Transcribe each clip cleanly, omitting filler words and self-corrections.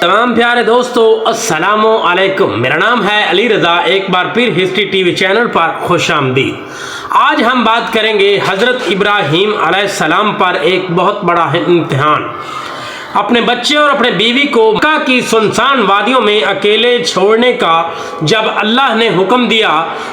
तमाम प्यारे दोस्तों अस्सलामु अलैकुम। मेरा नाम है अली रज़ा। एक बार फिर हिस्ट्री टीवी चैनल पर खुश आमदीद। आज हम बात करेंगे हज़रत इब्राहीम अलैहिस्सलाम पर एक बहुत बड़ा इम्तिहान। अपने बच्चे और अपने बीवी को मक्का की सुनसान वादियों में अकेले छोड़ने का जब अल्लाह ने हुक्म दिया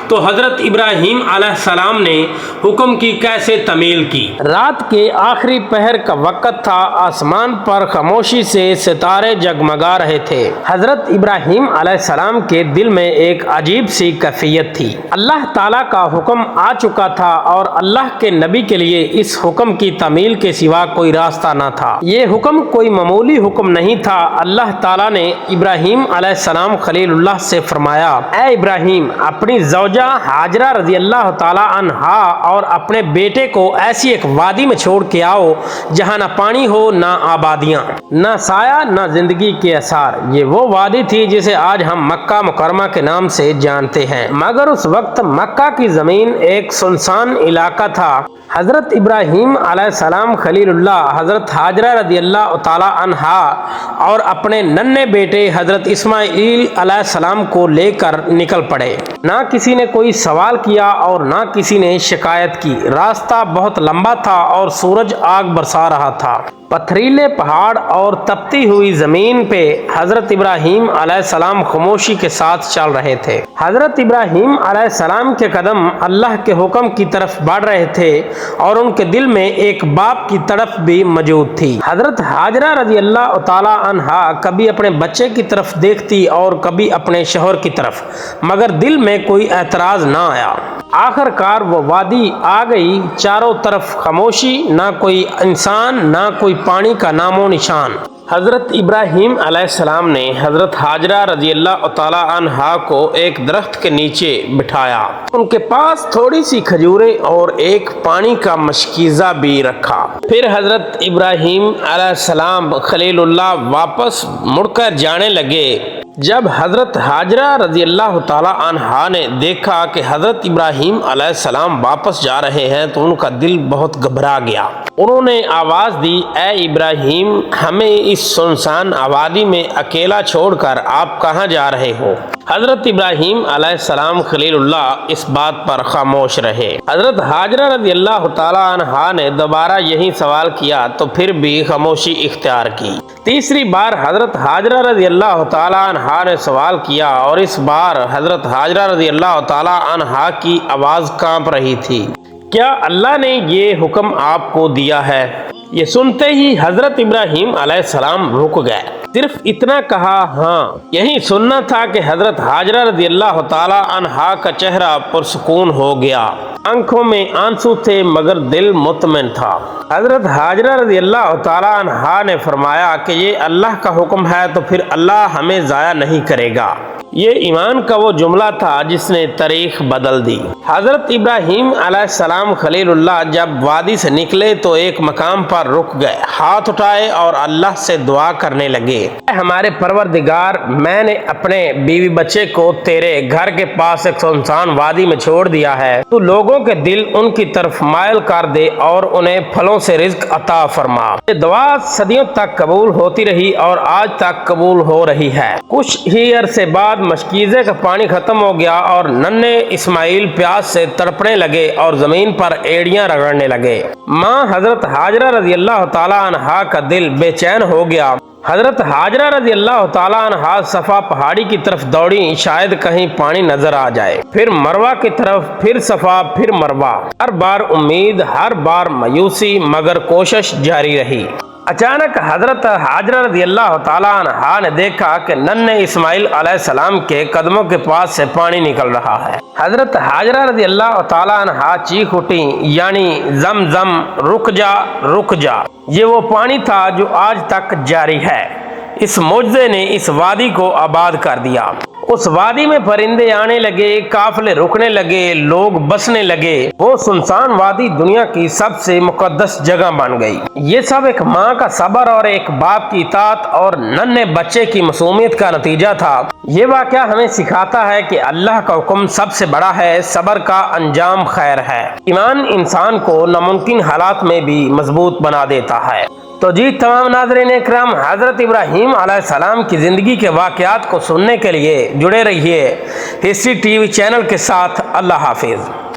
तो हज़रत इब्राहीम अलैहिस्सलाम ने हुक्म की कैसे तमील की। रात के आखिरी पहर का वक़्त था। आसमान पर खामोशी से सितारे जगमगा रहे थे। हज़रत इब्राहीम अलैहिस्सलाम के दिल में एक अजीब सी कैफियत थी। अल्लाह ताला का हुक्म आ चुका था और अल्लाह के नबी के लिए इस हुक्म की तमील के सिवा कोई रास्ता न था। ये हुक्म कोई मामूली हुक्म नहीं था। अल्लाह ताला ने इब्राहीम अलैहिस्सलाम खलीलुल्लाह से फरमाया, ऐ इब्राहीम, अपनी ज़ौजा हाजरा रज़ी अल्लाह ताला अन्हा और अपने बेटे को ऐसी एक वादी में छोड़ के आओ जहाँ ना पानी हो, ना आबादियाँ, ना साया, ना जिंदगी के आसार। ये वो वादी थी जिसे आज हम मक्का मुकरमा के नाम से जानते हैं, मगर उस वक्त मक्का की जमीन एक सुनसान इलाका था। हज़रत इब्राहीम अलैहिस्सलाम खलीलुल्लाह हज़रत हाजरा रज़ी अल्लाह ताला अन्हा और अपने नन्हे बेटे हज़रत इस्माईल अलैहिस्सलाम को लेकर निकल पड़े। ना किसी ने कोई सवाल किया और ना किसी ने शिकायत की। रास्ता बहुत लंबा था और सूरज आग बरसा रहा था। पथरीले पहाड़ और तपती हुई जमीन पे हज़रत इब्राहीम अलैहिस्सलाम खामोशी के साथ चल रहे थे। हज़रत इब्राहीम अलैहिस्सलाम के कदम अल्लाह के हुक्म की तरफ बढ़ रहे थे और उनके दिल में एक बाप की तरफ भी मौजूद थी। हज़रत हाजरा रज़ी अल्लाह ताला अन्हा कभी अपने बच्चे की तरफ देखती और कभी अपने शौहर की तरफ, मगर दिल में कोई एतराज़ ना आया। आखिरकार वो वादी आ गई। चारों तरफ खामोशी, ना कोई इंसान, ना कोई पानी का नामो निशान। हज़रत इब्राहीम अलैहिस्सलाम ने हज़रत हाजरा रज़ी अल्लाह ताला अन्हा को एक दरख्त के नीचे बिठाया। उनके पास थोड़ी सी खजूरें और एक पानी का मशकीज़ा भी रखा। फिर हज़रत इब्राहीम अलैहिस्सलाम खलीलुल्लाह वापस मुड़कर जाने लगे। जब हज़रत हाजरा रज़ी अल्लाह ताला अन्हा ने देखा कि हज़रत इब्राहीम अलैहिस्सलाम वापस जा रहे हैं तो उनका दिल बहुत घबरा गया। उन्होंने आवाज़ दी, ऐ इब्राहीम, हमें इस सुनसान आबादी में अकेला छोड़कर आप कहाँ जा रहे हो? हज़रत इब्राहीम अलैहिस्सलाम खलीलुल्लाह इस बात पर खामोश रहे। हज़रत हाजरा रज़ी अल्लाह ताला अन्हा ने दोबारा यही सवाल किया तो फिर भी खामोशी इख्तियार की। तीसरी बार हज़रत हाजरा रज़ी अल्लाह ताला अन्हा ने सवाल किया और इस बार हज़रत हाजरा रज़ी अल्लाह ताला अन्हा की आवाज़ कांप रही थी। क्या अल्लाह ने ये हुक्म आपको दिया है? ये सुनते ही हज़रत इब्राहीम अलैहिस्सलाम रुक गए। सिर्फ इतना कहा, हाँ। यही सुनना था कि हज़रत हाजरा रज़ी अल्लाह ताला अन्हा का चेहरा पुरसुकून हो गया। आंखों में आंसू थे मगर दिल मुतमिन था। हज़रत हाजरा रज़ी अल्लाह ताला अन्हा ने फरमाया कि ये अल्लाह का हुक्म है तो फिर अल्लाह हमें ज़ाया नहीं करेगा। ये ईमान का वो जुमला था जिसने तारीख बदल दी। हज़रत इब्राहीम अलैहिस्सलाम खलीलुल्लाह जब वादी से निकले तो एक मकाम पर रुक गए, हाथ उठाए और अल्लाह से दुआ करने लगे, हमारे परवरदिगार, मैंने अपने बीवी बच्चे को तेरे घर के पास एक सुनसान वादी में छोड़ दिया है। तू लोगों के दिल उनकी तरफ मायल कर दे और उन्हें फलों से रिज़्क अता फरमा। ये दुआ सदियों तक कबूल होती रही और आज तक कबूल हो रही है। कुछ ही अरसे बाद मशकीज़े का पानी खत्म हो गया और नन्हे इस्माईल प्यास से तड़पने लगे और जमीन पर एड़ियां रगड़ने लगे। माँ हज़रत हाजरा रज़ी अल्लाह ताला अन्हा का दिल बेचैन हो गया। हज़रत हाजरा रज़ी अल्लाह ताला अन्हा सफ़ा पहाड़ी की तरफ दौड़ी, शायद कहीं पानी नजर आ जाए। फिर मरवा की तरफ, फिर सफ़ा, फिर मरवा। हर बार उम्मीद, हर बार मायूसी, मगर कोशिश जारी रही। अचानक हज़रत हाजरा रज़ी अल्लाह ताला अन्हा ने देखा कि नन्हे इस्माईल अलैहिस्सलाम के कदमों के पास से पानी निकल रहा है। हज़रत हाजरा रज़ी अल्लाह ताला अन्हा चीख उठी, यानी ज़म-ज़म, रुक जा, रुक जा। ये वो पानी था जो आज तक जारी है। इस मुजज़े ने इस वादी को आबाद कर दिया। उस वादी में परिंदे आने लगे, काफिले रुकने लगे, लोग बसने लगे। वो सुनसान वादी दुनिया की सबसे मुकद्दस जगह बन गई। ये सब एक माँ का सब्र और एक बाप की इताअत और नन्हे बच्चे की मासूमियत का नतीजा था। ये वाक़या हमें सिखाता है कि अल्लाह का हुक्म सबसे बड़ा है, सब्र का अंजाम खैर है। ईमान इंसान को नामुमकिन हालात में भी मजबूत बना देता है। تو جی تمام ناظرین اکرام، حضرت ابراہیم علیہ السلام کی زندگی کے واقعات کو سننے کے لیے جڑے رہیے ہسٹری ٹی وی چینل کے ساتھ۔ اللہ حافظ۔